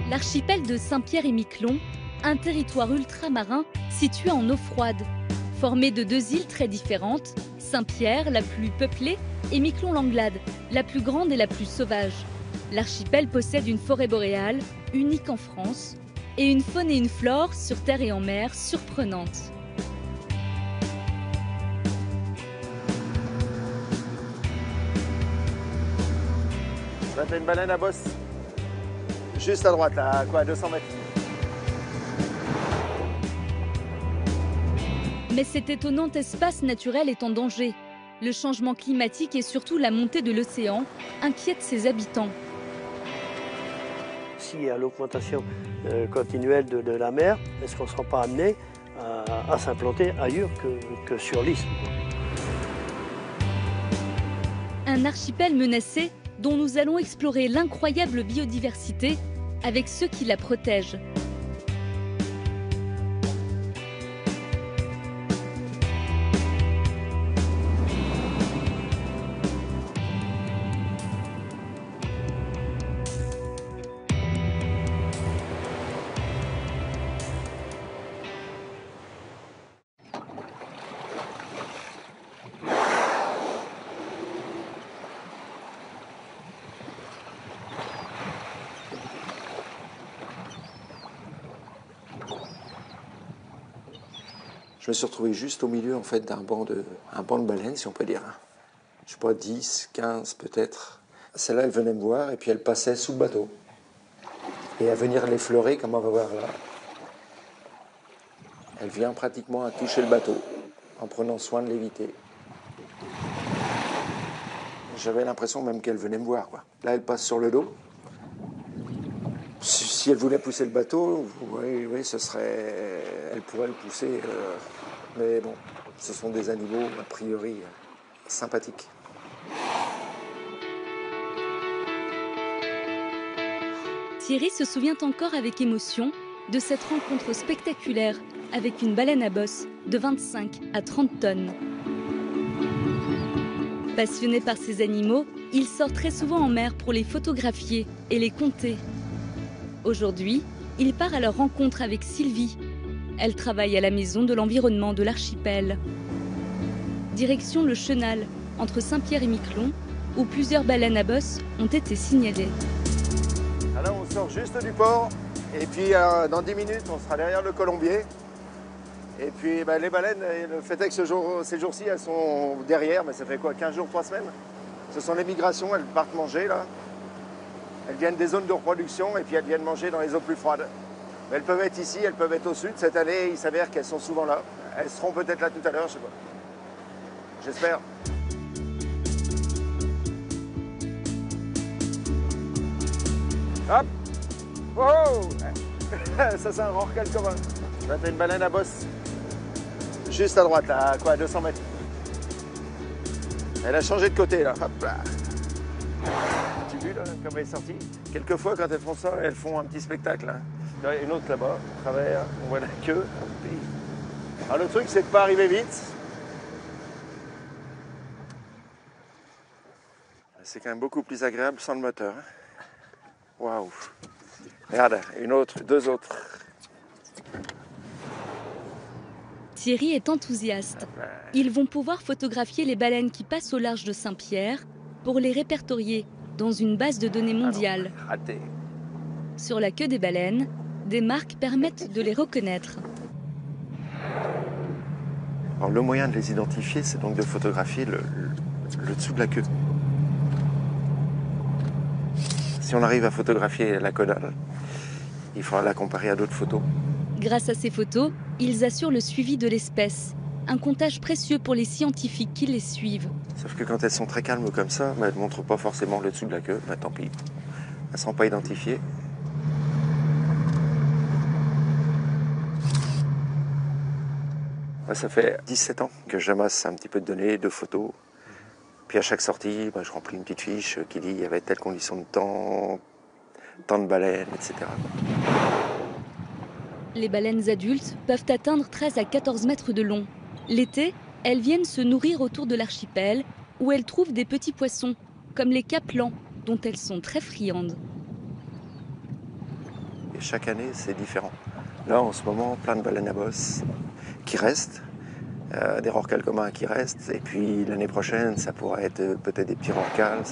L'archipel de Saint-Pierre-et-Miquelon, un territoire ultramarin situé en eau froide, formé de deux îles très différentes, Saint-Pierre, la plus peuplée, et Miquelon-Langlade, la plus grande et la plus sauvage. L'archipel possède une forêt boréale, unique en France, et une faune et une flore, sur terre et en mer, surprenantes. Là, t'as une baleine à bosse. Juste à droite, là, à 200 mètres. Mais cet étonnant espace naturel est en danger. Le changement climatique et surtout la montée de l'océan inquiètent ses habitants. S'il y a l'augmentation continuelle de la mer, est-ce qu'on ne sera pas amené à s'implanter ailleurs que sur l'île? Un archipel menacé dont nous allons explorer l'incroyable biodiversité avec ceux qui la protègent. Je me suis retrouvé juste au milieu en fait, d'un banc de baleines, si on peut dire. Je sais pas, 10, 15 peut-être. Celle-là, elle venait me voir et puis elle passait sous le bateau. Et à venir l'effleurer, comme on va voir là. Elle vient pratiquement à toucher le bateau, en prenant soin de l'éviter. J'avais l'impression même qu'elle venait me voir, quoi. Là, elle passe sur le dos. Si elle voulait pousser le bateau, oui, ce serait... Elle pourrait le pousser. Mais bon, ce sont des animaux, a priori, sympathiques. Thierry se souvient encore avec émotion de cette rencontre spectaculaire avec une baleine à bosse de 25 à 30 tonnes. Passionné par ces animaux, il sort très souvent en mer pour les photographier et les compter. Aujourd'hui, il part à leur rencontre avec Sylvie. Elle travaille à la maison de l'environnement de l'archipel. Direction le Chenal, entre Saint-Pierre et Miquelon, où plusieurs baleines à bosse ont été signalées. Là, on sort juste du port, et puis dans 10 minutes, on sera derrière le Colombier. Et puis les baleines, le fait est que ces jours-ci, elles sont derrière, mais ça fait quoi, 15 jours, 3 semaines? Ce sont les migrations, elles partent manger là. Elles viennent des zones de reproduction et puis elles viennent manger dans les eaux plus froides. Mais elles peuvent être ici, elles peuvent être au sud. Cette année, il s'avère qu'elles sont souvent là. Elles seront peut-être là tout à l'heure, je sais pas. J'espère. Hop! Oh! Ça, c'est un rorqual commun. Là, t'as une baleine à bosse. Juste à droite, là, à 200 mètres. Elle a changé de côté, là. Hop là. Tu as vu, là, comme elle est sortie? Quelquefois, quand elles font ça, elles font un petit spectacle. Là. Là, une autre là-bas, à travers, on voit la queue. Alors, le truc, c'est de ne pas arriver vite. C'est quand même beaucoup plus agréable sans le moteur. Waouh! Regarde, une autre, deux autres. Thierry est enthousiaste. Ils vont pouvoir photographier les baleines qui passent au large de Saint-Pierre pour les répertorier dans une base de données mondiale. Ah non, raté. Sur la queue des baleines, des marques permettent de les reconnaître. Alors, le moyen de les identifier, c'est donc de photographier le dessous de la queue. Si on arrive à photographier la caudale, il faudra la comparer à d'autres photos. Grâce à ces photos, ils assurent le suivi de l'espèce. Un comptage précieux pour les scientifiques qui les suivent. Sauf que quand elles sont très calmes comme ça, elles ne montrent pas forcément le dessous de la queue. Tant pis, elles ne sont pas identifiées. Ça fait 17 ans que j'amasse un petit peu de données, de photos. Puis à chaque sortie, je remplis une petite fiche qui dit il y avait telle condition de temps, tant de baleines, etc. Les baleines adultes peuvent atteindre 13 à 14 mètres de long. L'été, elles viennent se nourrir autour de l'archipel où elles trouvent des petits poissons, comme les caplans, dont elles sont très friandes. chaque année, c'est différent. Là, en ce moment, plein de baleines à bosse qui restent, des rorquals communs qui restent, et puis l'année prochaine, ça pourrait être peut-être des petits rorquals.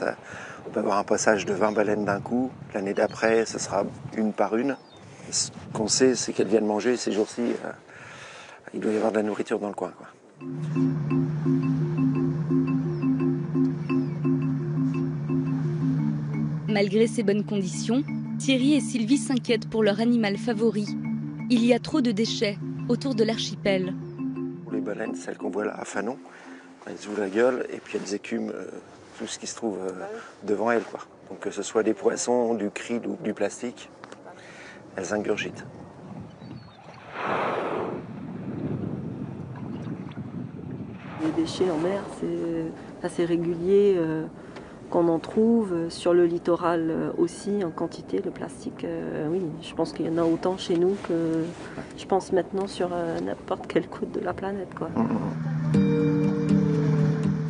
On peut avoir un passage de 20 baleines d'un coup. L'année d'après, ce sera une par une. Ce qu'on sait, c'est qu'elles viennent manger ces jours-ci. Il doit y avoir de la nourriture dans le coin, quoi. Malgré ces bonnes conditions, Thierry et Sylvie s'inquiètent pour leur animal favori. Il y a trop de déchets autour de l'archipel. Les baleines, celles qu'on voit là à Fanon, elles ouvrent la gueule et puis elles écument tout ce qui se trouve devant elles, quoi. Donc que ce soit des poissons, du krill ou du plastique, elles ingurgitent. Les déchets en mer, c'est assez régulier qu'on en trouve. Sur le littoral aussi, en quantité, le plastique, oui, je pense qu'il y en a autant chez nous que je pense maintenant sur n'importe quelle côte de la planète, quoi.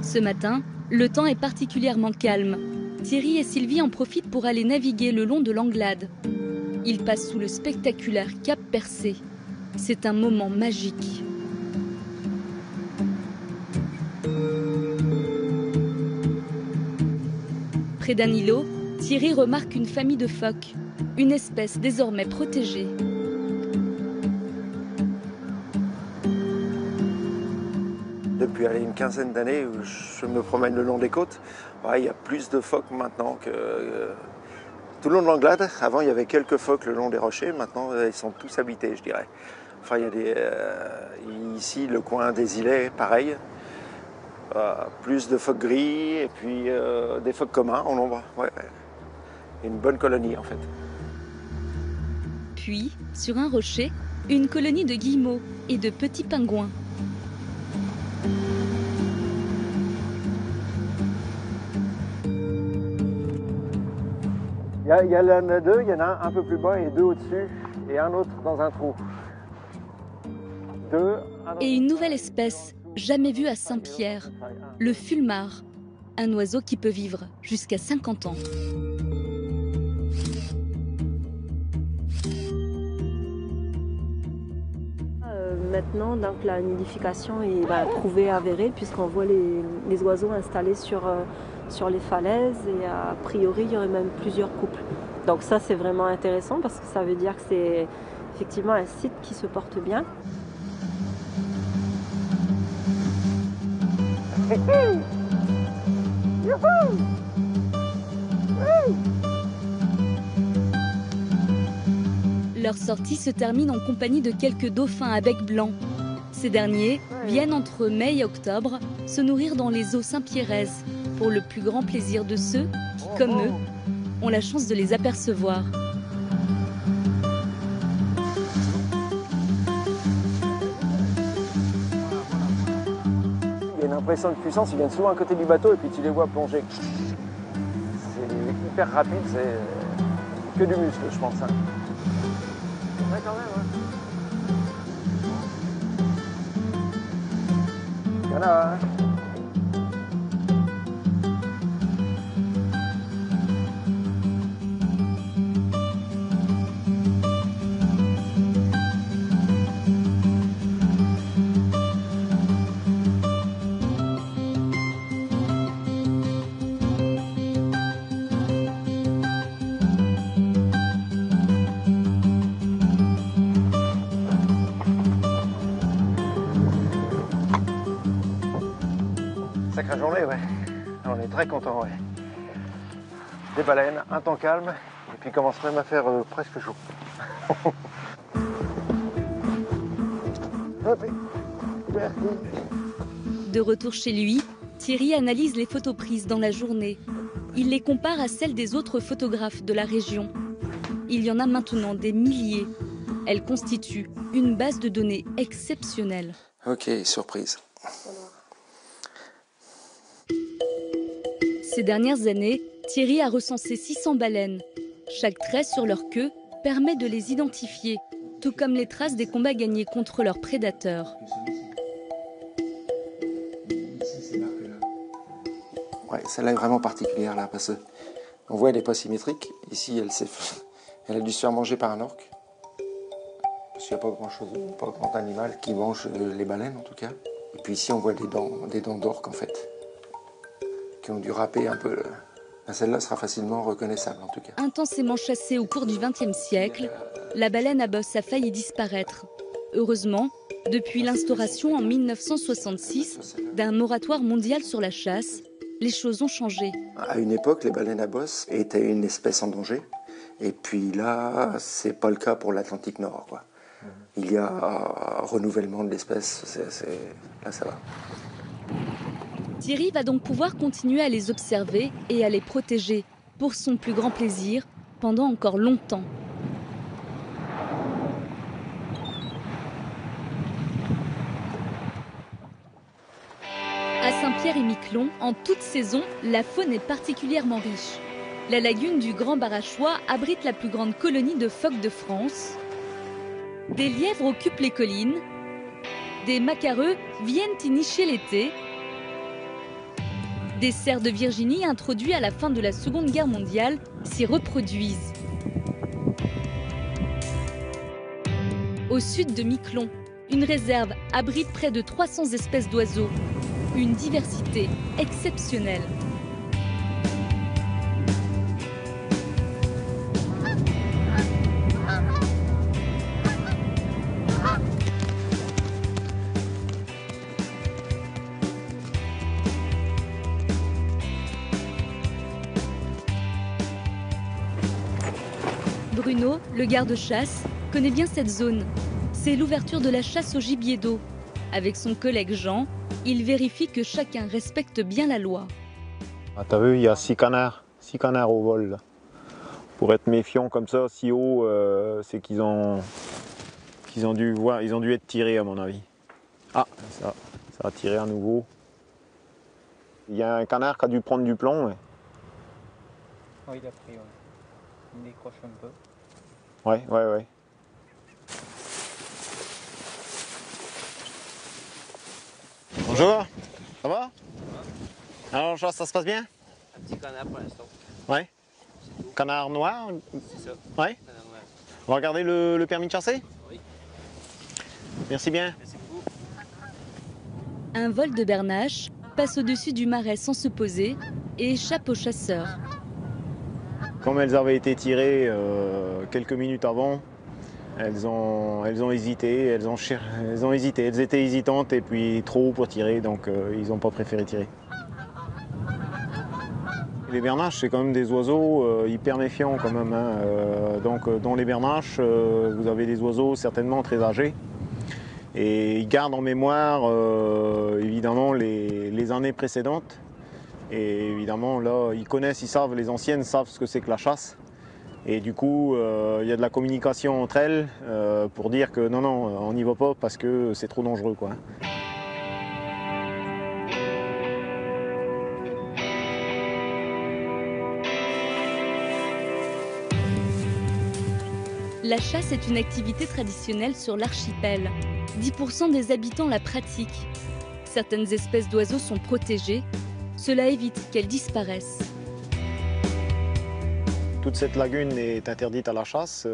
Ce matin, le temps est particulièrement calme. Thierry et Sylvie en profitent pour aller naviguer le long de l'Anglade. Ils passent sous le spectaculaire Cap Percé. C'est un moment magique. Près d'un îlot, Thierry remarque une famille de phoques, une espèce désormais protégée. Depuis une quinzaine d'années où je me promène le long des côtes, il y a plus de phoques maintenant que tout le long de l'Anglade. Avant, il y avait quelques phoques le long des rochers. Maintenant, ils sont tous habités, je dirais. Enfin, il y a ici, le coin des îlets, pareil. Plus de phoques gris et puis des phoques communs en nombre. Ouais. Une bonne colonie, en fait. Puis, sur un rocher, une colonie de guillemots et de petits pingouins. Il y en a deux, il y en a un peu plus bas et deux au-dessus, et un autre dans un trou. Et une nouvelle espèce, jamais vue à Saint-Pierre, le fulmar, un oiseau qui peut vivre jusqu'à 50 ans. Maintenant, donc, la nidification est prouvée, avérée, puisqu'on voit les oiseaux installés sur les falaises, et a priori, il y aurait même plusieurs couples. Donc ça, c'est vraiment intéressant, parce que ça veut dire que c'est effectivement un site qui se porte bien. Leur sortie se termine en compagnie de quelques dauphins à bec blanc. Ces derniers viennent entre mai et octobre se nourrir dans les eaux saint-pierraises pour le plus grand plaisir de ceux qui, comme eux, ont la chance de les apercevoir. Il y a une impression de puissance, ils viennent souvent à côté du bateau et puis tu les vois plonger. C'est hyper rapide, c'est que du muscle, je pense. Hein. Ouais, quand même, Il y en a, hein. Sacrée journée, ouais. On est très contents, ouais. Des baleines, un temps calme, et puis il commence même à faire presque chaud. Hop, De retour chez lui, Thierry analyse les photos prises dans la journée. Il les compare à celles des autres photographes de la région. Il y en a maintenant des milliers. Elles constituent une base de données exceptionnelle. Ok, surprise. Ces dernières années, Thierry a recensé 600 baleines. Chaque trait sur leur queue permet de les identifier, tout comme les traces des combats gagnés contre leurs prédateurs. Ouais, celle-là est vraiment particulière là, parce qu'on voit elle n'est pas symétrique. Ici, Elle a dû se faire manger par un orque. Parce qu'il n'y a pas grand-chose, pas grand animal qui mange les baleines en tout cas. Et puis ici on voit des dents d'orque en fait, qui ont dû râper un peu. Celle-là sera facilement reconnaissable en tout cas. Intensément chassée au cours du XXe siècle, la baleine à bosse a failli disparaître. Heureusement, depuis l'instauration en 1966 d'un moratoire mondial sur la chasse, les choses ont changé. À une époque, les baleines à bosse étaient une espèce en danger. Et puis là, c'est pas le cas pour l'Atlantique Nord, quoi. Il y a un renouvellement de l'espèce, là ça va. Thierry va donc pouvoir continuer à les observer et à les protéger, pour son plus grand plaisir, pendant encore longtemps. À Saint-Pierre-et-Miquelon, en toute saison, la faune est particulièrement riche. La lagune du Grand Barachois abrite la plus grande colonie de phoques de France. Des lièvres occupent les collines. Des macareux viennent y nicher l'été. Des cerfs de Virginie introduits à la fin de la Seconde Guerre mondiale s'y reproduisent. Au sud de Miquelon, une réserve abrite près de 300 espèces d'oiseaux. Une diversité exceptionnelle. Bruno, le garde-chasse, connaît bien cette zone. C'est l'ouverture de la chasse au gibier d'eau. Avec son collègue Jean, il vérifie que chacun respecte bien la loi. Ah, t'as vu, il y a 6 canards au vol. Là. Pour être méfiant comme ça, si haut, c'est qu'ils ont dû être tirés à mon avis. Ah, ça a tiré à nouveau. Il y a un canard qui a dû prendre du plomb. Mais... Oui, il a pris, ouais. Il décroche un peu. Ouais. Bonjour, ça va? Alors, ça se passe bien? Un petit canard pour l'instant. Ouais. Canard noir? C'est ça. Ouais. Canard noir. On va regarder le permis de chasser? Oui. Merci bien. Merci beaucoup. Un vol de bernache passe au-dessus du marais sans se poser et échappe aux chasseurs. Comme elles avaient été tirées quelques minutes avant, elles ont hésité, elles étaient hésitantes et puis trop haut pour tirer, donc ils n'ont pas préféré tirer. Les bernaches, c'est quand même des oiseaux hyper méfiants quand même. Hein. Donc dans les bernaches, vous avez des oiseaux certainement très âgés. Et ils gardent en mémoire évidemment les années précédentes. Et évidemment là, ils savent, les anciennes savent ce que c'est que la chasse. Et du coup, il y a de la communication entre elles pour dire que non, on n'y va pas parce que c'est trop dangereux, quoi. La chasse est une activité traditionnelle sur l'archipel. 10% des habitants la pratiquent. Certaines espèces d'oiseaux sont protégées. Cela évite qu'elles disparaissent. Toute cette lagune est interdite à la chasse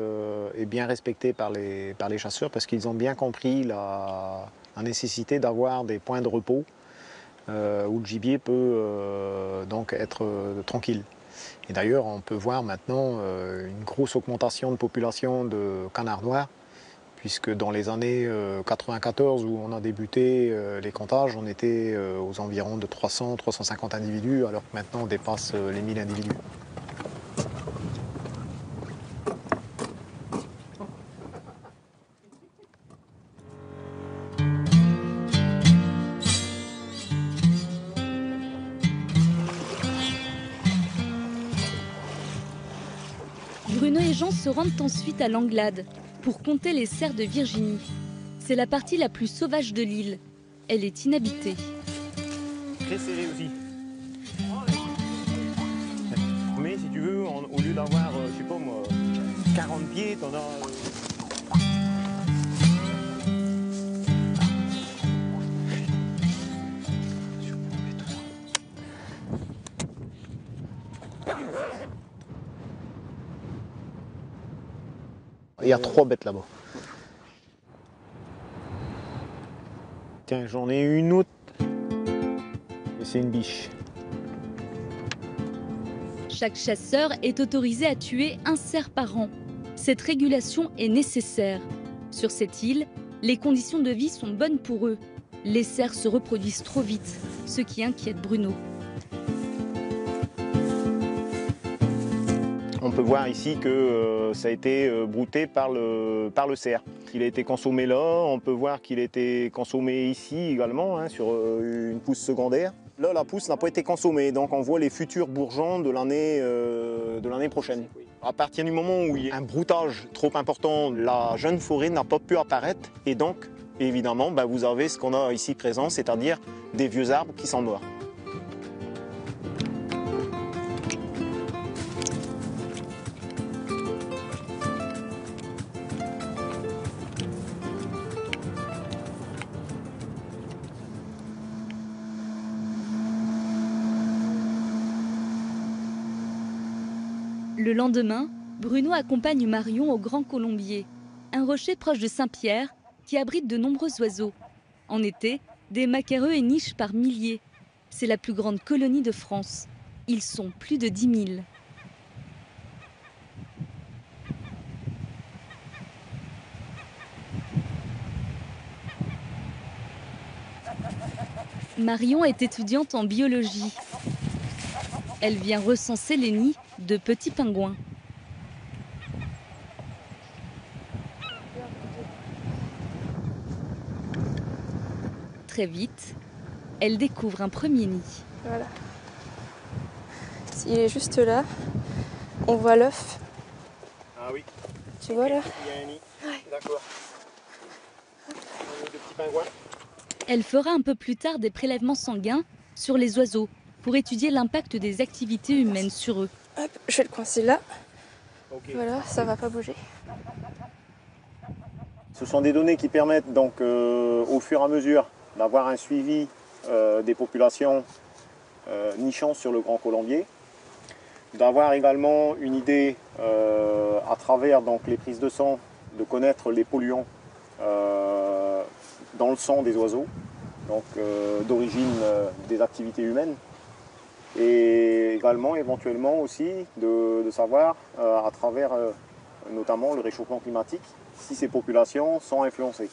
et bien respectée par les chasseurs parce qu'ils ont bien compris la nécessité d'avoir des points de repos où le gibier peut donc être tranquille. Et d'ailleurs, on peut voir maintenant une grosse augmentation de population de canards noirs, puisque dans les années 94 où on a débuté les comptages, on était aux environs de 300-350 individus, alors que maintenant on dépasse les 1000 individus. Bruno et Jean se rendent ensuite à l'Anglade pour compter les cerfs de Virginie. C'est la partie la plus sauvage de l'île. Elle est inhabitée. Très serré aussi. Mais si tu veux, au lieu d'avoir, je sais pas moi, 40 pieds, t'en as... Il y a 3 bêtes là-bas. Tiens, j'en ai une autre. Et c'est une biche. Chaque chasseur est autorisé à tuer un cerf par an. Cette régulation est nécessaire. Sur cette île, les conditions de vie sont bonnes pour eux. Les cerfs se reproduisent trop vite, ce qui inquiète Bruno. On peut voir ici que ça a été brouté par le cerf. Il a été consommé là, on peut voir qu'il a été consommé ici également, hein, sur une pousse secondaire. Là, la pousse n'a pas été consommée, donc on voit les futurs bourgeons de l'année prochaine. À partir du moment où il y a un broutage trop important, la jeune forêt n'a pas pu apparaître et donc, évidemment, vous avez ce qu'on a ici présent, c'est-à-dire des vieux arbres qui sont morts. Le lendemain, Bruno accompagne Marion au Grand Colombier, un rocher proche de Saint-Pierre qui abrite de nombreux oiseaux. En été, des maquereaux nichent par milliers. C'est la plus grande colonie de France. Ils sont plus de 10 000. Marion est étudiante en biologie. Elle vient recenser les nids de petits pingouins. Très vite, elle découvre un premier nid. Voilà. Il est juste là. On voit l'œuf. Ah oui. Tu vois là? Il y a un nid. Ouais. D'accord. Un nid de petits pingouins. Elle fera un peu plus tard des prélèvements sanguins sur les oiseaux pour étudier l'impact des activités humaines sur eux. Hop, je vais le coincer là. Okay. Voilà, ça va pas bouger. Ce sont des données qui permettent donc au fur et à mesure d'avoir un suivi des populations nichant sur le Grand Colombier, d'avoir également une idée à travers donc, les prises de sang, de connaître les polluants dans le sang des oiseaux, donc d'origine des activités humaines, et également éventuellement aussi de savoir à travers notamment le réchauffement climatique si ces populations sont influencées.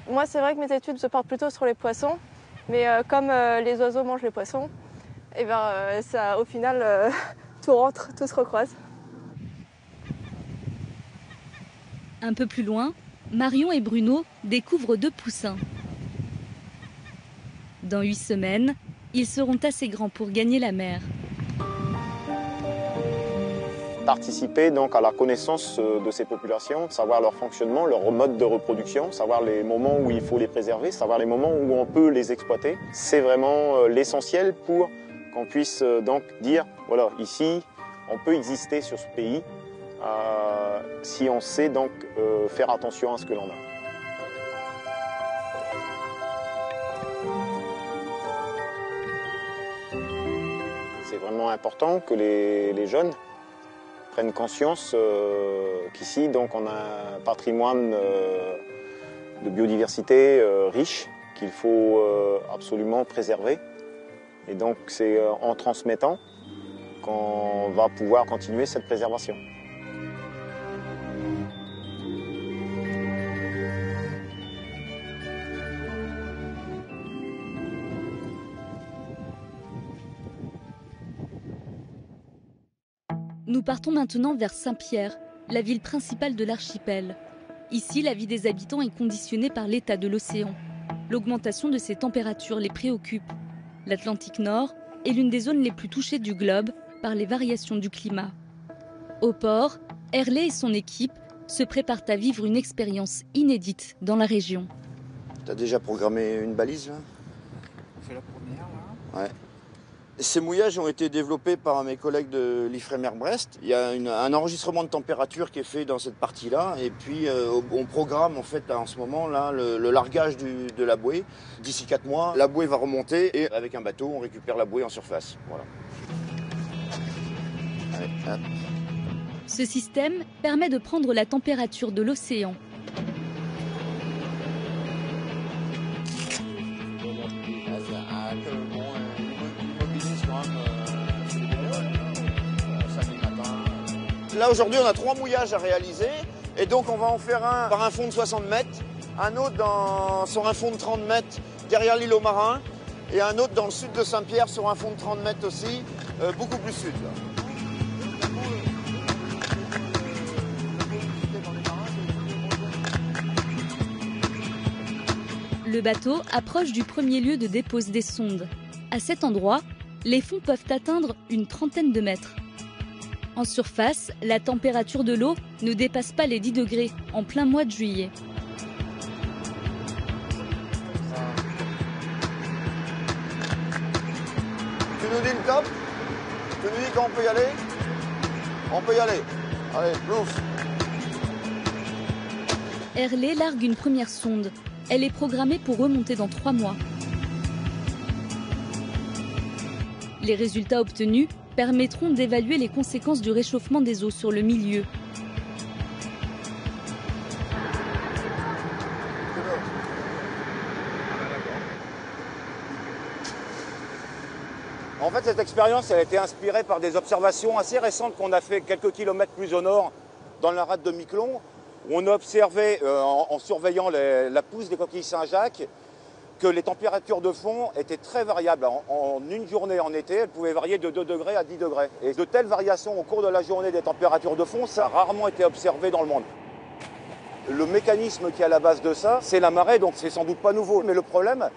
Moi, c'est vrai que mes études se portent plutôt sur les poissons, mais comme les oiseaux mangent les poissons, et ça, au final, tout rentre, tout se recroise. Un peu plus loin, Marion et Bruno découvrent 2 poussins. Dans 8 semaines, ils seront assez grands pour gagner la mer. Participer donc à la connaissance de ces populations, savoir leur fonctionnement, leur mode de reproduction, savoir les moments où il faut les préserver, savoir les moments où on peut les exploiter. C'est vraiment l'essentiel pour qu'on puisse donc dire, voilà, ici, on peut exister sur ce pays si on sait donc faire attention à ce que l'on a. C'est vraiment important que les jeunes prennent conscience qu'ici donc on a un patrimoine de biodiversité riche qu'il faut absolument préserver. Et donc c'est en transmettant qu'on va pouvoir continuer cette préservation. Nous partons maintenant vers Saint-Pierre, la ville principale de l'archipel. Ici, la vie des habitants est conditionnée par l'état de l'océan. L'augmentation de ses températures les préoccupe. L'Atlantique Nord est l'une des zones les plus touchées du globe par les variations du climat. Au port, Herlé et son équipe se préparent à vivre une expérience inédite dans la région. Tu as déjà programmé une balise là? C'est la première là. Ouais. Ces mouillages ont été développés par mes collègues de l'Ifremer Brest. Il y a un enregistrement de température qui est fait dans cette partie-là. Et puis on programme en fait en ce moment là le largage de la bouée. D'ici 4 mois, la bouée va remonter et avec un bateau, on récupère la bouée en surface. Voilà. Allez, hop. Ce système permet de prendre la température de l'océan. Là aujourd'hui on a 3 mouillages à réaliser et donc on va en faire un par un fond de 60 mètres, un autre sur un fond de 30 mètres derrière l'îlot marin et un autre dans le sud de Saint-Pierre sur un fond de 30 mètres aussi, beaucoup plus sud. Là. Le bateau approche du premier lieu de dépose des sondes. À cet endroit, les fonds peuvent atteindre une trentaine de mètres. En surface, la température de l'eau ne dépasse pas les 10 degrés en plein mois de juillet. Tu nous dis le top? Tu nous dis quand on peut y aller? On peut y aller. Allez, plouf. Herlé largue une première sonde. Elle est programmée pour remonter dans 3 mois. Les résultats obtenus permettront d'évaluer les conséquences du réchauffement des eaux sur le milieu. En fait, cette expérience a été inspirée par des observations assez récentes qu'on a fait quelques kilomètres plus au nord, dans la rade de Miquelon, où on a observé, en surveillant la pousse des coquilles Saint-Jacques, que les températures de fond étaient très variables. En une journée en été, elles pouvaient varier de 2 degrés à 10 degrés. Et de telles variations au cours de la journée des températures de fond, ça a rarement été observé dans le monde. Le mécanisme qui est à la base de ça, c'est la marée, donc c'est sans doute pas nouveau. Mais le problème,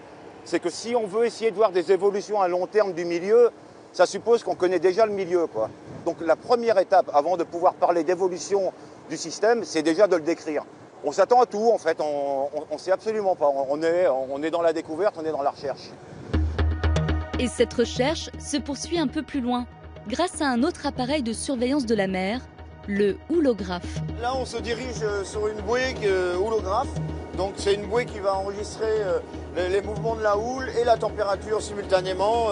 c'est que si on veut essayer de voir des évolutions à long terme du milieu, ça suppose qu'on connaît déjà le milieu, quoi. Donc la première étape, avant de pouvoir parler d'évolution du système, c'est déjà de le décrire. On s'attend à tout, en fait, on ne sait absolument pas. On est dans la découverte, on est dans la recherche. Et cette recherche se poursuit un peu plus loin, grâce à un autre appareil de surveillance de la mer, le houlographe. Là, on se dirige sur une bouée houlographe. Donc c'est une bouée qui va enregistrer les mouvements de la houle et la température simultanément,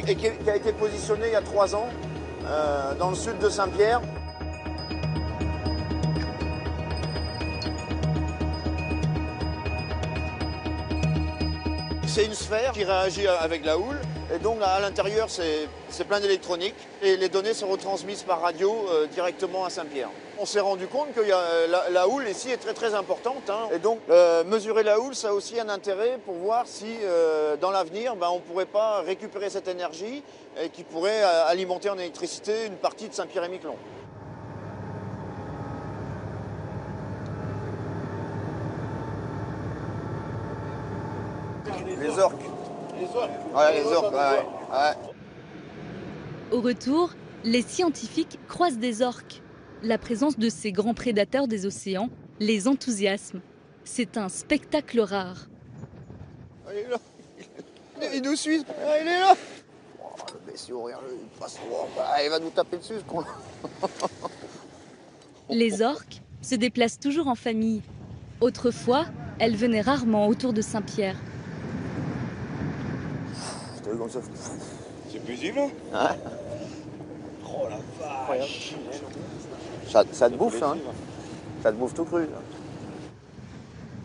et qui a été positionnée il y a 3 ans dans le sud de Saint-Pierre. C'est une sphère qui réagit avec la houle et donc à l'intérieur c'est plein d'électronique et les données sont retransmises par radio directement à Saint-Pierre. On s'est rendu compte que la houle ici est très très importante, hein. Et donc mesurer la houle, ça a aussi un intérêt pour voir si dans l'avenir on ne pourrait pas récupérer cette énergie et qui pourrait alimenter en électricité une partie de Saint-Pierre-et-Miquelon. Les orques. Les orques. Ouais, les orques, ouais. Au retour, les scientifiques croisent des orques. La présence de ces grands prédateurs des océans les enthousiasme. C'est un spectacle rare. Il est là. Il nous suit. Il est là. Oh, le bestiau, regarde, il va nous taper dessus, ce con. Les orques se déplacent toujours en famille. Autrefois, elles venaient rarement autour de Saint-Pierre. C'est paisible, hein? Ouais. Oh la vache! Ça te bouffe, hein? Ça te bouffe tout cru. Là.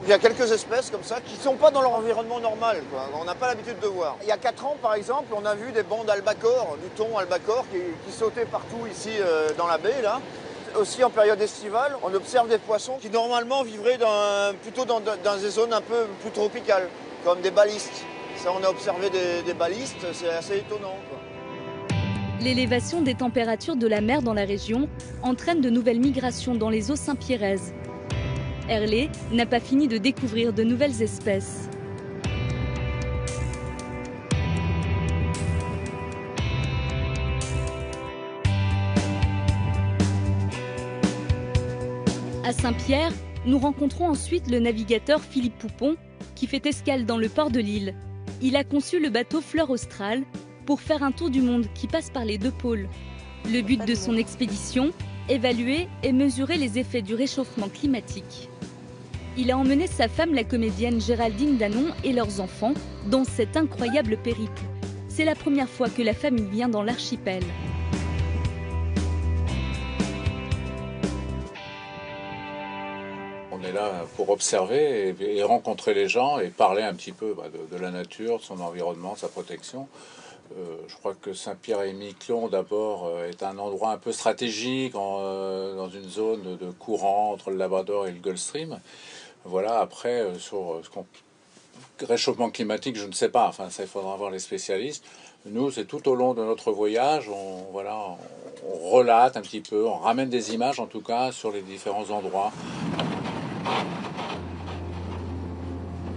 Il y a quelques espèces comme ça qui ne sont pas dans leur environnement normal, quoi. On n'a pas l'habitude de voir. Il y a 4 ans, par exemple, on a vu des bancs d'albacores, du thon albacore, qui sautaient partout ici dans la baie, là. Aussi en période estivale, on observe des poissons qui normalement vivraient plutôt dans des zones un peu plus tropicales, comme des balistes. Ça, on a observé des balistes, c'est assez étonnant, quoi. L'élévation des températures de la mer dans la région entraîne de nouvelles migrations dans les eaux saint-pierraises. Herlé n'a pas fini de découvrir de nouvelles espèces. À Saint-Pierre, nous rencontrons ensuite le navigateur Philippe Poupon qui fait escale dans le port de Lille. Il a conçu le bateau Fleur Austral pour faire un tour du monde qui passe par les 2 pôles. Le but de son expédition, évaluer et mesurer les effets du réchauffement climatique. Il a emmené sa femme, la comédienne Géraldine Danon, et leurs enfants dans cet incroyable périple. C'est la première fois que la famille vient dans l'archipel. est là pour observer et rencontrer les gens et parler un petit peu de la nature, de son environnement, de sa protection. Je crois que Saint-Pierre-et-Miquelon, d'abord, est un endroit un peu stratégique dans une zone de courant entre le Labrador et le Gulf Stream. Voilà, après, sur réchauffement climatique, je ne sais pas. Enfin, ça, il faudra voir les spécialistes. Nous, c'est tout au long de notre voyage, on relate un petit peu, on ramène des images, en tout cas, sur les différents endroits.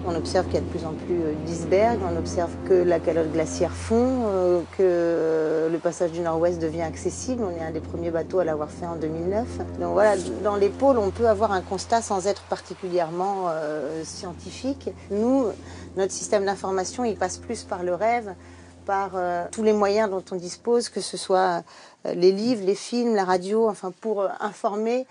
On observe qu'il y a de plus en plus d'icebergs, on observe que la calotte glaciaire fond, que le passage du Nord-Ouest devient accessible. On est un des premiers bateaux à l'avoir fait en 2009. Donc voilà, dans les pôles, on peut avoir un constat sans être particulièrement scientifique. Nous, notre système d'information, il passe plus par le rêve, par tous les moyens dont on dispose, que ce soit les livres, les films, la radio, enfin pour informer,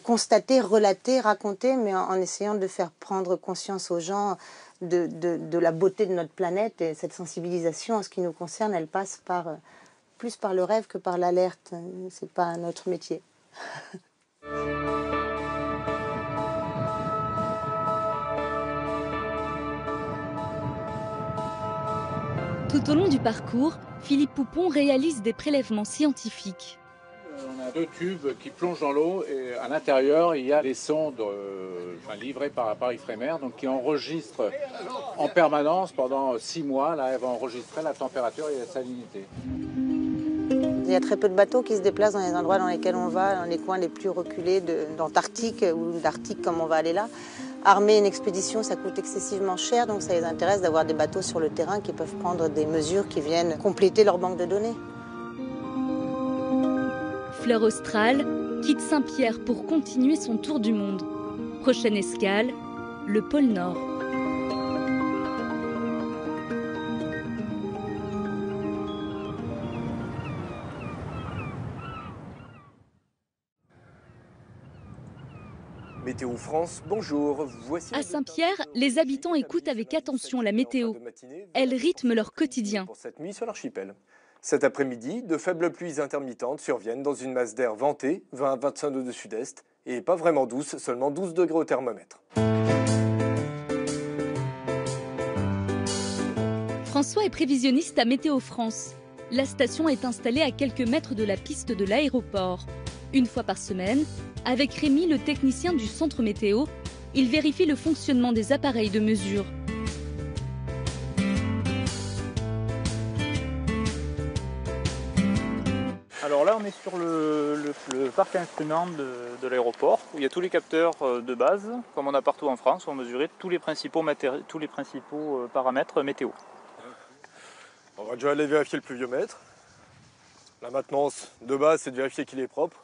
constater, relater, raconter, mais en essayant de faire prendre conscience aux gens de la beauté de notre planète. Et cette sensibilisation, en ce qui nous concerne, elle passe plus par le rêve que par l'alerte. C'est pas notre métier. Tout au long du parcours, Philippe Poupon réalise des prélèvements scientifiques. On a 2 tubes qui plongent dans l'eau et à l'intérieur, il y a des sondes livrées par Ifremer, donc qui enregistrent en permanence pendant 6 mois. Là, elles vont enregistrer la température et la salinité. Il y a très peu de bateaux qui se déplacent dans les endroits dans lesquels on va, dans les coins les plus reculés d'Antarctique ou d'Arctique comme on va aller là. Armer une expédition, ça coûte excessivement cher, donc ça les intéresse d'avoir des bateaux sur le terrain qui peuvent prendre des mesures qui viennent compléter leur banque de données. Fleur Austral quitte Saint-Pierre pour continuer son tour du monde. Prochaine escale, le pôle Nord. Météo France, bonjour. Voici à Saint-Pierre, les habitants écoutent avec attention la météo. Elle rythme leur quotidien. Pour cette nuit sur l'archipel. Cet après-midi, de faibles pluies intermittentes surviennent dans une masse d'air ventée, 20 à 25 degrés de sud-est, et pas vraiment douce, seulement 12 degrés au thermomètre. François est prévisionniste à Météo France. La station est installée à quelques mètres de la piste de l'aéroport. Une fois par semaine, avec Rémi, le technicien du centre météo, il vérifie le fonctionnement des appareils de mesure. Alors là, on est sur le parc à instruments de l'aéroport, où il y a tous les capteurs de base, comme on a partout en France, où on mesurait tous les principaux paramètres météo. On va déjà aller vérifier le pluviomètre. La maintenance de base, c'est de vérifier qu'il est propre,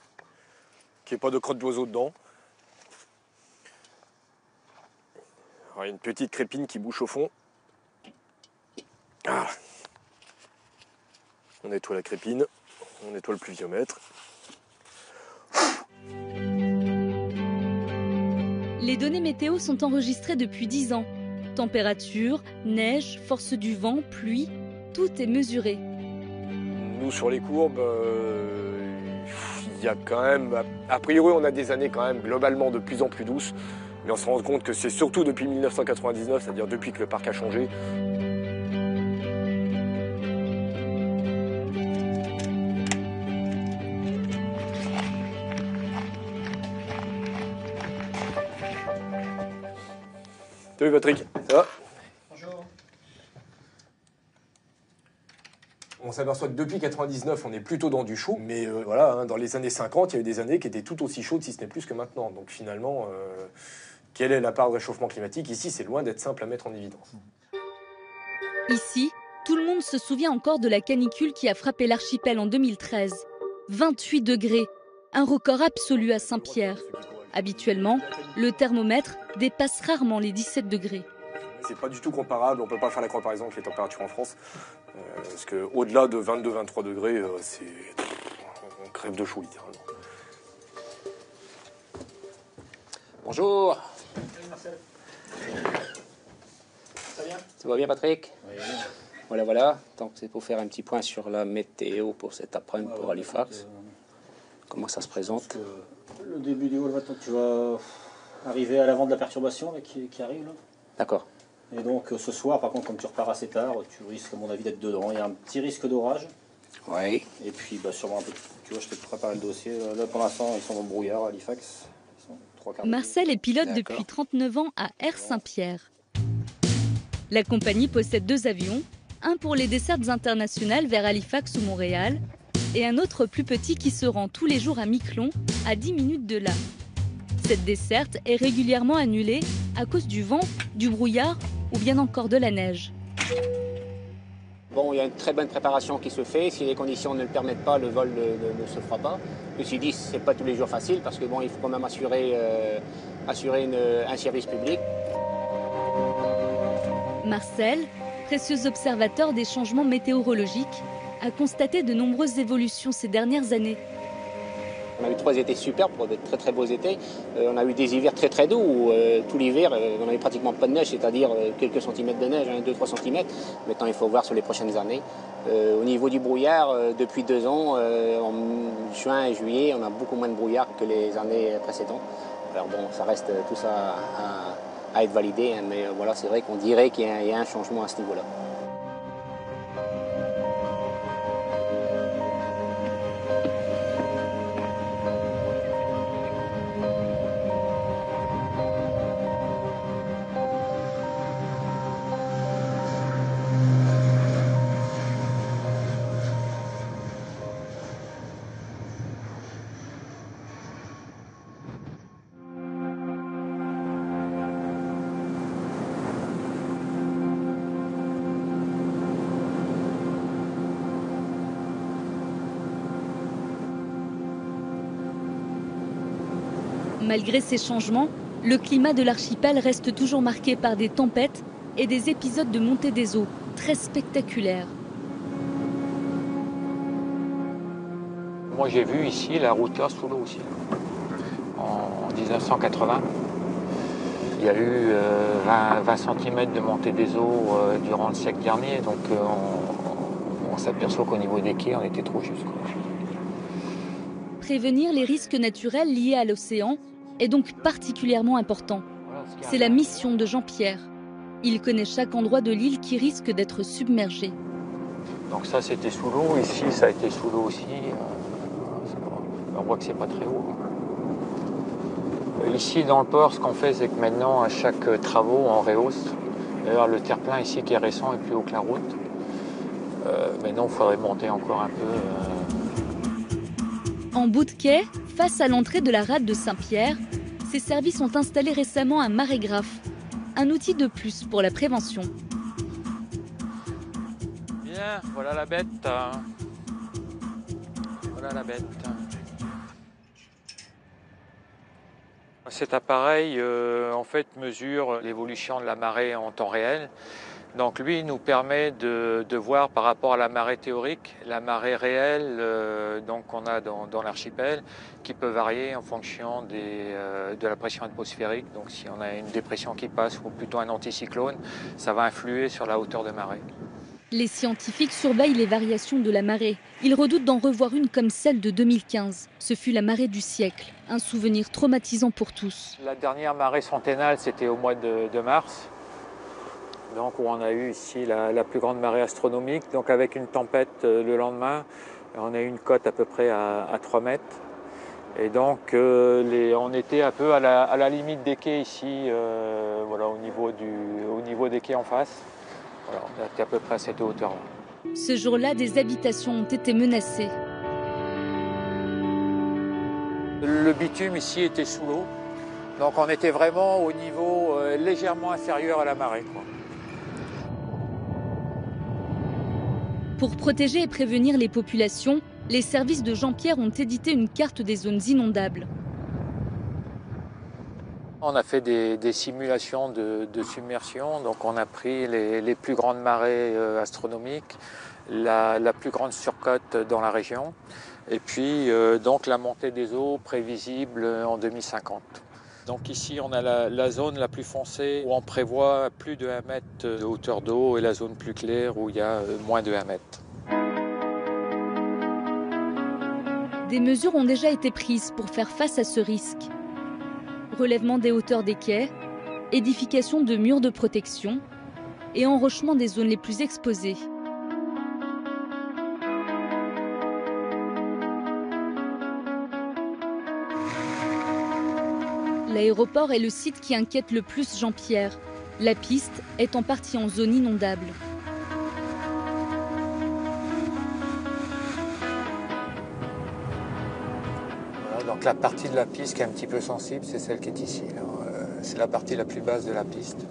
qu'il n'y ait pas de crottes d'oiseaux dedans. Alors, il y a une petite crépine qui bouche au fond. Ah. On nettoie la crépine. On nettoie le pluviomètre. Les données météo sont enregistrées depuis 10 ans. Température, neige, force du vent, pluie, tout est mesuré. Nous, sur les courbes, il y a quand même... A priori, on a des années quand même globalement de plus en plus douces. Mais on se rend compte que c'est surtout depuis 1999, c'est-à-dire depuis que le parc a changé. Salut Patrick, ça va? Bonjour. On s'aperçoit que depuis 99, on est plutôt dans du chaud, mais voilà, hein, dans les années 50, il y a eu des années qui étaient tout aussi chaudes, si ce n'est plus que maintenant. Donc finalement, quelle est la part de réchauffement climatique? Ici, c'est loin d'être simple à mettre en évidence. Ici, tout le monde se souvient encore de la canicule qui a frappé l'archipel en 2013. 28 degrés, un record absolu à Saint-Pierre. Habituellement, le thermomètre dépasse rarement les 17 degrés. C'est pas du tout comparable, on peut pas faire la comparaison avec les températures en France. Parce qu'au-delà de 22-23 degrés, on crève de chaud littéralement. Bonjour. Salut Marcel. Ça va bien? Ça va bien Patrick? Oui. Voilà. Donc c'est pour faire un petit point sur la météo pour cet après-midi pour Halifax. comment ça se présente. Le début du vol, tu vas arriver à l'avant de la perturbation là, qui arrive. D'accord. Et donc ce soir, par contre, comme tu repars assez tard, tu risques à mon avis d'être dedans. Il y a un petit risque d'orage. Oui. Et puis sûrement un peu, tu vois, je t'ai préparé le dossier. Là pour l'instant, ils sont dans le brouillard à Halifax. Marcel est pilote depuis 39 ans à Air Saint-Pierre. La compagnie possède 2 avions, un pour les dessertes internationales vers Halifax ou Montréal, et un autre plus petit qui se rend tous les jours à Miquelon, à 10 minutes de là. Cette desserte est régulièrement annulée à cause du vent, du brouillard ou bien encore de la neige. Bon, il y a une très bonne préparation qui se fait. Si les conditions ne le permettent pas, le vol ne se fera pas. Ceci dit, ce n'est pas tous les jours facile parce que bon, il faut quand même assurer un service public. Marcel, précieux observateur des changements météorologiques, a constaté de nombreuses évolutions ces dernières années. On a eu 3 étés superbes, de très très beaux étés. On a eu des hivers très très doux où tout l'hiver on n'avait pratiquement pas de neige, c'est-à-dire quelques centimètres de neige, 2-3 centimètres. Maintenant il faut voir sur les prochaines années. Au niveau du brouillard, depuis 2 ans, en juin et juillet, on a beaucoup moins de brouillard que les années précédentes. Alors bon, ça reste tout ça à être validé, hein, mais voilà, c'est vrai qu'on dirait qu'il y a un changement à ce niveau-là. Malgré ces changements, le climat de l'archipel reste toujours marqué par des tempêtes et des épisodes de montée des eaux très spectaculaires. Moi j'ai vu ici la route là sous l'eau aussi, en 1980. Il y a eu 20 cm de montée des eaux durant le siècle dernier, donc on s'aperçoit qu'au niveau des quais on était trop juste. Prévenir les risques naturels liés à l'océan est donc particulièrement important. C'est la mission de Jean-Pierre. Il connaît chaque endroit de l'île qui risque d'être submergé. Donc ça c'était sous l'eau, ici ça a été sous l'eau aussi. On voit que c'est pas très haut. Ici dans le port, ce qu'on fait, c'est que maintenant à chaque travaux on rehausse. D'ailleurs le terre-plein ici qui est récent est plus haut que la route. Maintenant il faudrait monter encore un peu. En bout de quai, face à l'entrée de la rade de Saint-Pierre, ces services ont installé récemment un marégraphe, un outil de plus pour la prévention. Bien, voilà la bête. Voilà la bête. Cet appareil, en fait, mesure l'évolution de la marée en temps réel. Donc lui, il nous permet de voir par rapport à la marée théorique, la marée réelle donc qu'on a dans l'archipel, qui peut varier en fonction de la pression atmosphérique. Donc si on a une dépression qui passe ou plutôt un anticyclone, ça va influer sur la hauteur de marée. Les scientifiques surveillent les variations de la marée. Ils redoutent d'en revoir une comme celle de 2015. Ce fut la marée du siècle, un souvenir traumatisant pour tous. La dernière marée centennale, c'était au mois de mars. Donc où on a eu ici la plus grande marée astronomique, donc avec une tempête le lendemain, on a eu une cote à peu près à 3 mètres. Et donc on était un peu à la limite des quais ici, voilà, au niveau des quais en face. Voilà, on était à peu près à cette hauteur-là. Ce jour-là, des habitations ont été menacées. Le bitume ici était sous l'eau, donc on était vraiment au niveau légèrement inférieur à la marée, quoi. Pour protéger et prévenir les populations, les services de Jean-Pierre ont édité une carte des zones inondables. On a fait des simulations de submersion, donc on a pris les plus grandes marées astronomiques, la plus grande surcote dans la région, et puis donc la montée des eaux prévisible en 2050. Donc ici on a la zone la plus foncée où on prévoit plus de 1 mètre de hauteur d'eau et la zone plus claire où il y a moins de 1 mètre. Des mesures ont déjà été prises pour faire face à ce risque. Relèvement des hauteurs des quais, édification de murs de protection et enrochement des zones les plus exposées. L'aéroport est le site qui inquiète le plus Jean-Pierre. La piste est en partie en zone inondable. Voilà, donc la partie de la piste qui est un petit peu sensible, c'est celle qui est ici. C'est la partie la plus basse de la piste.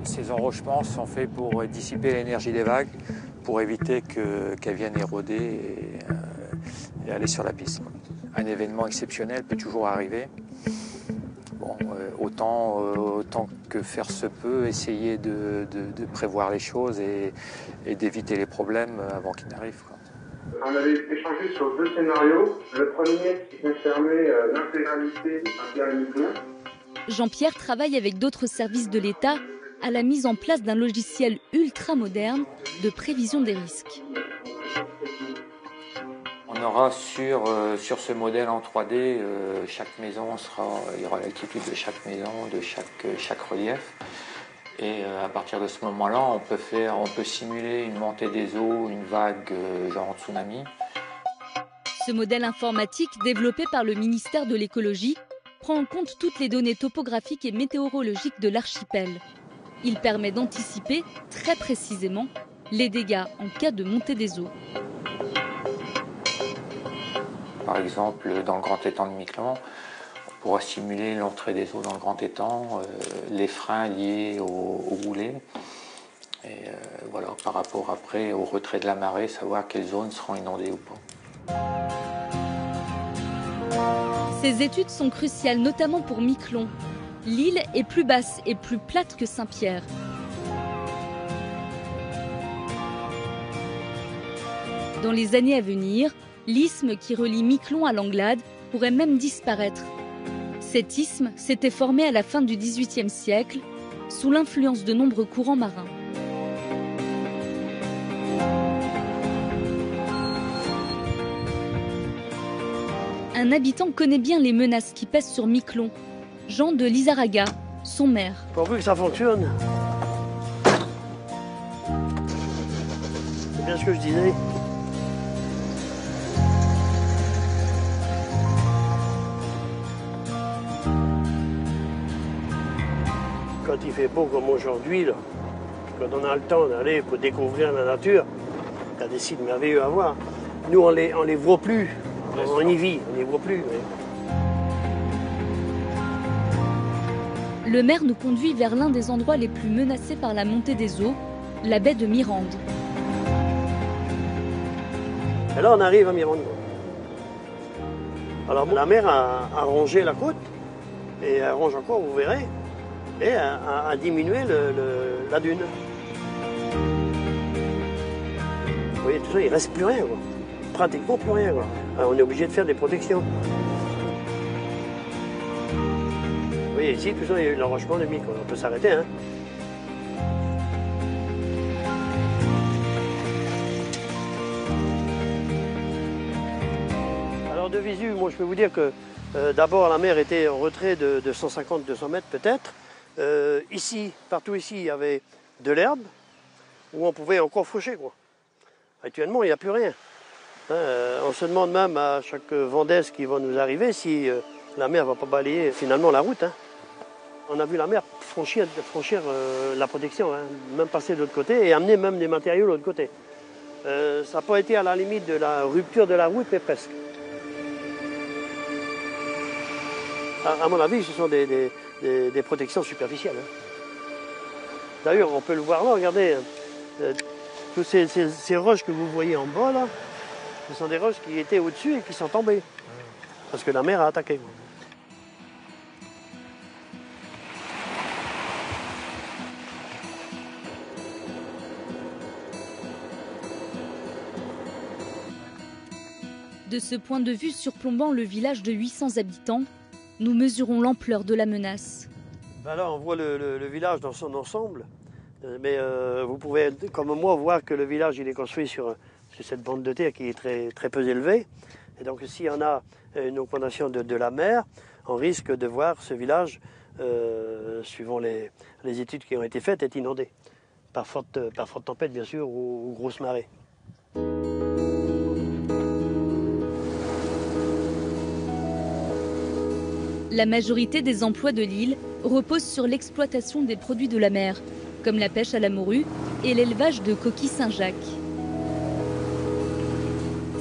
Ces enrochements sont faits pour dissiper l'énergie des vagues, pour éviter qu'elles viennent éroder et aller sur la piste. Un événement exceptionnel peut toujours arriver. Bon, autant que faire se peut, essayer de prévoir les choses et d'éviter les problèmes avant qu'ils n'arrivent. On avait échangé sur 2 scénarios. Le premier qui concernait l'intégralité de Saint-Pierre-et-Miquelon. Jean-Pierre travaille avec d'autres services de l'État à la mise en place d'un logiciel ultra moderne de prévision des risques. On aura sur ce modèle en 3D, chaque maison il y aura l'altitude de chaque maison, de chaque relief. Et à partir de ce moment-là, on peut simuler une montée des eaux, une vague genre tsunami. Ce modèle informatique développé par le ministère de l'écologie prend en compte toutes les données topographiques et météorologiques de l'archipel. Il permet d'anticiper très précisément les dégâts en cas de montée des eaux. Par exemple, dans le grand étang de Miquelon, on pourra simuler l'entrée des eaux dans le grand étang, les freins liés au roulet. Et voilà, par rapport après au retrait de la marée, savoir quelles zones seront inondées ou pas. Ces études sont cruciales, notamment pour Miquelon. L'île est plus basse et plus plate que Saint-Pierre. Dans les années à venir, l'isthme qui relie Miquelon à Langlade pourrait même disparaître. Cet isthme s'était formé à la fin du XVIIIe siècle, sous l'influence de nombreux courants marins. Un habitant connaît bien les menaces qui pèsent sur Miquelon. Jean de Lizarraga, son maire. Pourvu que ça fonctionne. C'est bien ce que je disais. Quand il fait beau comme aujourd'hui, quand on a le temps d'aller pour découvrir la nature, il y a des sites merveilleux à voir. Nous, on les voit plus. On y vit, on les voit plus. Mais... Le maire nous conduit vers l'un des endroits les plus menacés par la montée des eaux, la baie de Mirande. Et là, on arrive à Mirande. Alors, la mer a rongé la côte, et elle ronge encore, vous verrez, et a diminué la dune. Vous voyez, tout ça, il ne reste plus rien, quoi. Pratiquement plus rien, quoi. Alors, on est obligé de faire des protections. Vous voyez, ici, tout ça, il y a eu l'enrochement de Miquelon. On peut s'arrêter, hein. Alors, de visu, moi, je peux vous dire que d'abord, la mer était en retrait de 150-200 mètres, peut-être. Ici, partout ici, il y avait de l'herbe où on pouvait encore faucher, quoi. Actuellement, il n'y a plus rien. On se demande même à chaque vent d'est qui va nous arriver si la mer ne va pas balayer finalement la route. Hein. On a vu la mer franchir la protection, hein, même passer de l'autre côté et amener même des matériaux de l'autre côté. Ça n'a pas été à la limite de la rupture de la route, mais presque. À mon avis, ce sont des protections superficielles. Hein. D'ailleurs, on peut le voir là, regardez, toutes ces roches que vous voyez en bas, là, ce sont des roches qui étaient au-dessus et qui sont tombées. Parce que la mer a attaqué. De ce point de vue surplombant le village de 800 habitants, nous mesurons l'ampleur de la menace. Ben là, on voit le village dans son ensemble. Mais vous pouvez, comme moi, voir que le village il est construit sur cette bande de terre qui est très peu élevée. Et donc s'il y en a une augmentation de la mer, on risque de voir ce village, suivant les études qui ont été faites, être inondé. Par forte tempête, bien sûr, ou grosse marée. La majorité des emplois de l'île reposent sur l'exploitation des produits de la mer, comme la pêche à la morue et l'élevage de coquilles Saint-Jacques.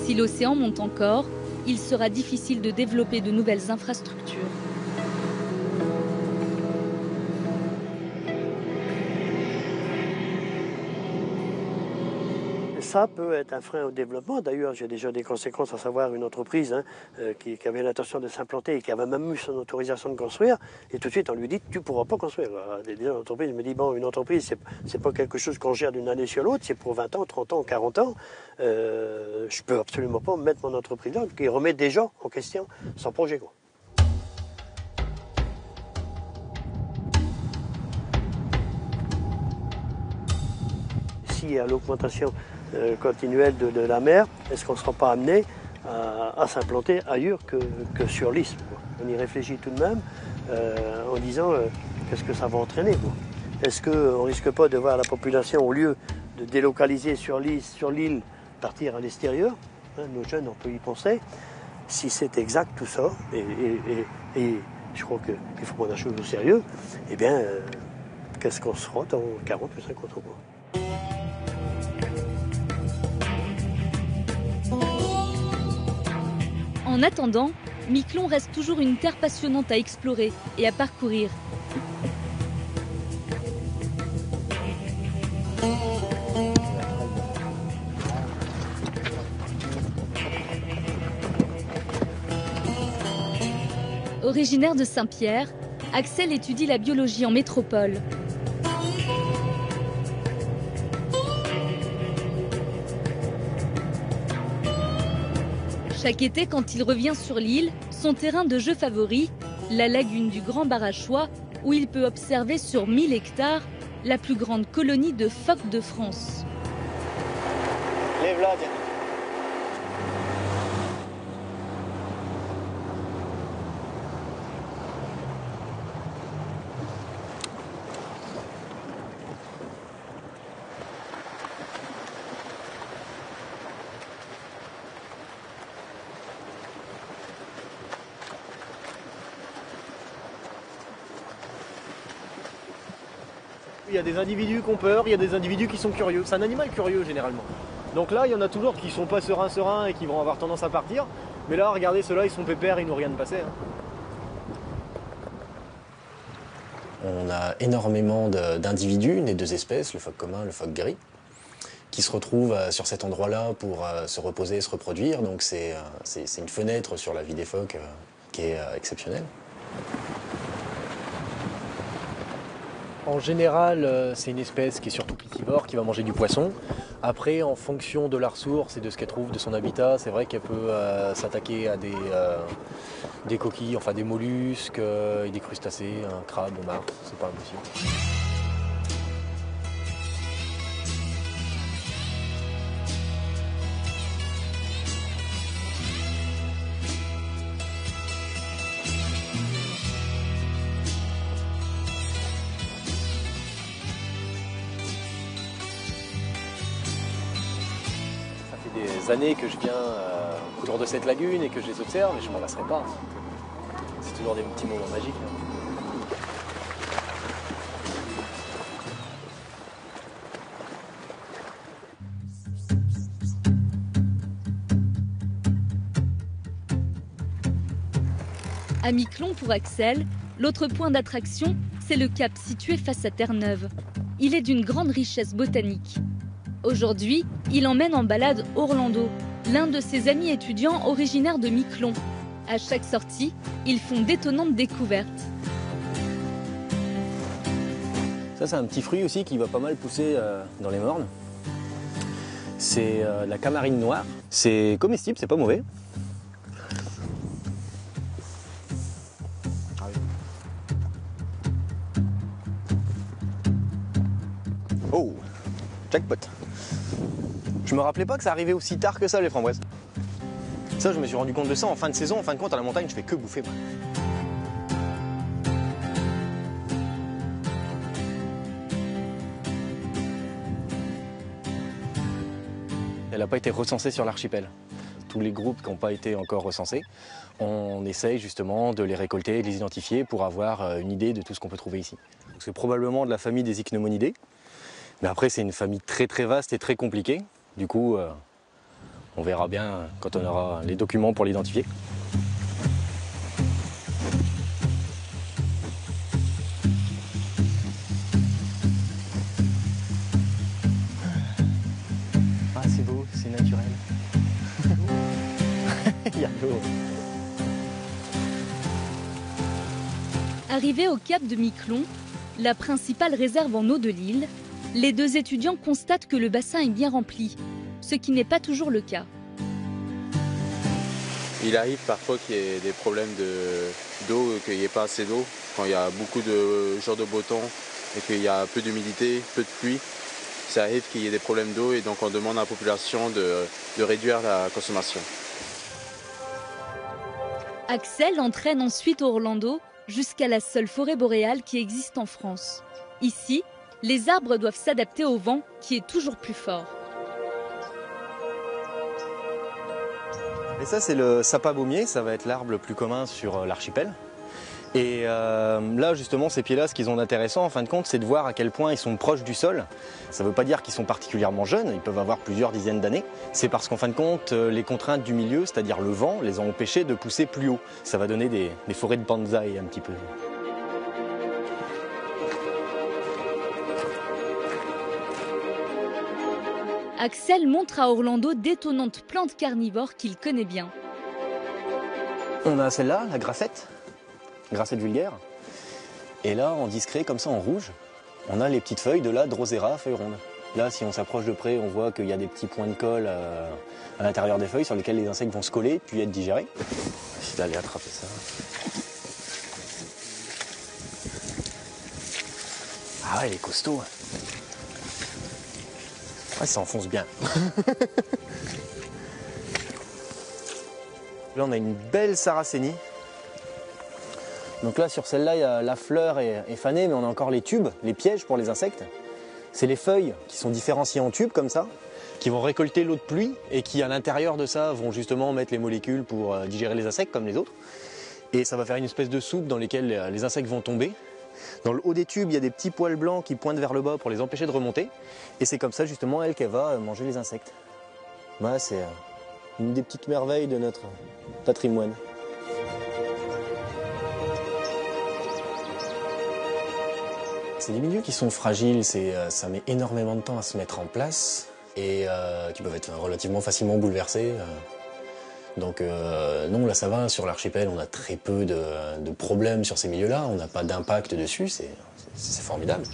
Si l'océan monte encore, il sera difficile de développer de nouvelles infrastructures. Ça peut être un frein au développement. D'ailleurs, j'ai déjà des conséquences, à savoir une entreprise qui avait l'intention de s'implanter et qui avait même eu son autorisation de construire. Et tout de suite, on lui dit « tu ne pourras pas construire ». Des entreprises me disent « bon, une entreprise, c'est pas quelque chose qu'on gère d'une année sur l'autre, c'est pour 20 ans, 30 ans, 40 ans. Je peux absolument pas mettre mon entreprise là, qui remet déjà en question son projet, quoi. » Si à l'augmentation continuelle de la mer, est-ce qu'on ne sera pas amené à s'implanter ailleurs que sur l'île? On y réfléchit tout de même en disant qu'est-ce que ça va entraîner. Est-ce qu'on ne risque pas de voir la population, au lieu de délocaliser sur l'île, partir à l'extérieur? Nos jeunes, on peut y penser. Si c'est exact tout ça, et je crois qu'il faut prendre la chose au sérieux, eh bien, qu'est-ce qu'on sera dans 40 ou 50 ans? En attendant, Miquelon reste toujours une terre passionnante à explorer et à parcourir. Originaire de Saint-Pierre, Axel étudie la biologie en métropole. Chaque été, quand il revient sur l'île, son terrain de jeu favori, la lagune du Grand Barachois, où il peut observer sur 1000 hectares la plus grande colonie de phoques de France. Lève-la, tiens. Il y a des individus qui ont peur, il y a des individus qui sont curieux. C'est un animal curieux généralement. Donc là, il y en a toujours qui sont pas sereins et qui vont avoir tendance à partir. Mais là, regardez, ceux-là, ils sont pépères, ils n'ont rien de passé. On a énormément d'individus, les deux espèces, le phoque commun, le phoque gris, qui se retrouvent sur cet endroit-là pour se reposer et se reproduire. Donc c'est une fenêtre sur la vie des phoques qui est exceptionnelle. En général, c'est une espèce qui est surtout piscivore, qui va manger du poisson. Après, en fonction de la ressource et de ce qu'elle trouve, de son habitat, c'est vrai qu'elle peut s'attaquer à des coquilles, enfin des mollusques, et des crustacés, un crabe, homard, c'est pas impossible. Des années que je viens autour de cette lagune et que je les observe et je m'en lasserai pas. C'est toujours des petits moments magiques. À Miquelon, pour Axel, l'autre point d'attraction, c'est le cap situé face à Terre-Neuve. Il est d'une grande richesse botanique. Aujourd'hui, il emmène en balade Orlando, l'un de ses amis étudiants originaires de Miquelon. À chaque sortie, ils font d'étonnantes découvertes. Ça, c'est un petit fruit aussi qui va pas mal pousser dans les mornes. C'est la camarine noire. C'est comestible, c'est pas mauvais. Oh, jackpot. Je me rappelais pas que ça arrivait aussi tard que ça, les framboises. Ça, je me suis rendu compte de ça en fin de saison. En fin de compte, à la montagne, je fais que bouffer, moi. Elle n'a pas été recensée sur l'archipel. Tous les groupes qui n'ont pas été encore recensés, on essaye justement de les récolter, de les identifier pour avoir une idée de tout ce qu'on peut trouver ici. C'est probablement de la famille des ichneumonidae, mais après c'est une famille très très vaste et très compliquée. Du coup, on verra bien quand on aura les documents pour l'identifier. Ah, c'est beau, c'est naturel. Il y a de l'eau. Arrivés au cap de Miquelon, la principale réserve en eau de l'île, les deux étudiants constatent que le bassin est bien rempli, ce qui n'est pas toujours le cas. Il arrive parfois qu'il y ait des problèmes d'eau, qu'il n'y ait pas assez d'eau, quand il y a beaucoup de jours de beau temps et qu'il y a peu d'humidité, peu de pluie. Ça arrive qu'il y ait des problèmes d'eau et donc on demande à la population de réduire la consommation. Axel entraîne ensuite Orlando jusqu'à la seule forêt boréale qui existe en France. Ici, les arbres doivent s'adapter au vent qui est toujours plus fort. Et ça, c'est le sapin baumier, ça va être l'arbre le plus commun sur l'archipel. Et là, justement, ces pieds-là, ce qu'ils ont d'intéressant, en fin de compte, c'est de voir à quel point ils sont proches du sol. Ça ne veut pas dire qu'ils sont particulièrement jeunes, ils peuvent avoir plusieurs dizaines d'années. C'est parce qu'en fin de compte, les contraintes du milieu, c'est-à-dire le vent, les ont empêchés de pousser plus haut. Ça va donner des forêts de bonsaï un petit peu. Axel montre à Orlando d'étonnantes plantes carnivores qu'il connaît bien. On a celle-là, la grassette vulgaire. Et là, en discret, comme ça en rouge, on a les petites feuilles de la Drosera, feuilles rondes. Là, si on s'approche de près, on voit qu'il y a des petits points de colle à l'intérieur des feuilles sur lesquels les insectes vont se coller puis être digérés. J'essaie d'aller attraper ça. Ah ouais, il est costaud. Ouais, ça enfonce bien. Là, on a une belle sarracénie. Donc là, sur celle-là, la fleur est fanée, mais on a encore les tubes, les pièges pour les insectes. C'est les feuilles qui sont différenciées en tubes comme ça, qui vont récolter l'eau de pluie et qui, à l'intérieur de ça, vont justement mettre les molécules pour digérer les insectes comme les autres. Et ça va faire une espèce de soupe dans laquelle les insectes vont tomber. Dans le haut des tubes, il y a des petits poils blancs qui pointent vers le bas pour les empêcher de remonter. Et c'est comme ça, justement, qu'elle va manger les insectes. Voilà, c'est une des petites merveilles de notre patrimoine. C'est des milieux qui sont fragiles, ça met énormément de temps à se mettre en place et qui peuvent être relativement facilement bouleversés. Donc non, là ça va, sur l'archipel on a très peu de problèmes sur ces milieux-là, on n'a pas d'impact dessus, c'est formidable.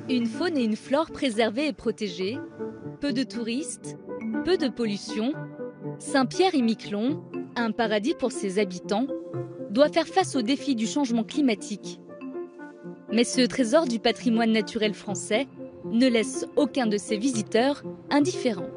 Une faune et une flore préservées et protégées, peu de touristes, peu de pollution, Saint-Pierre-et-Miquelon, un paradis pour ses habitants, doit faire face aux défis du changement climatique. Mais ce trésor du patrimoine naturel français ne laisse aucun de ses visiteurs indifférent.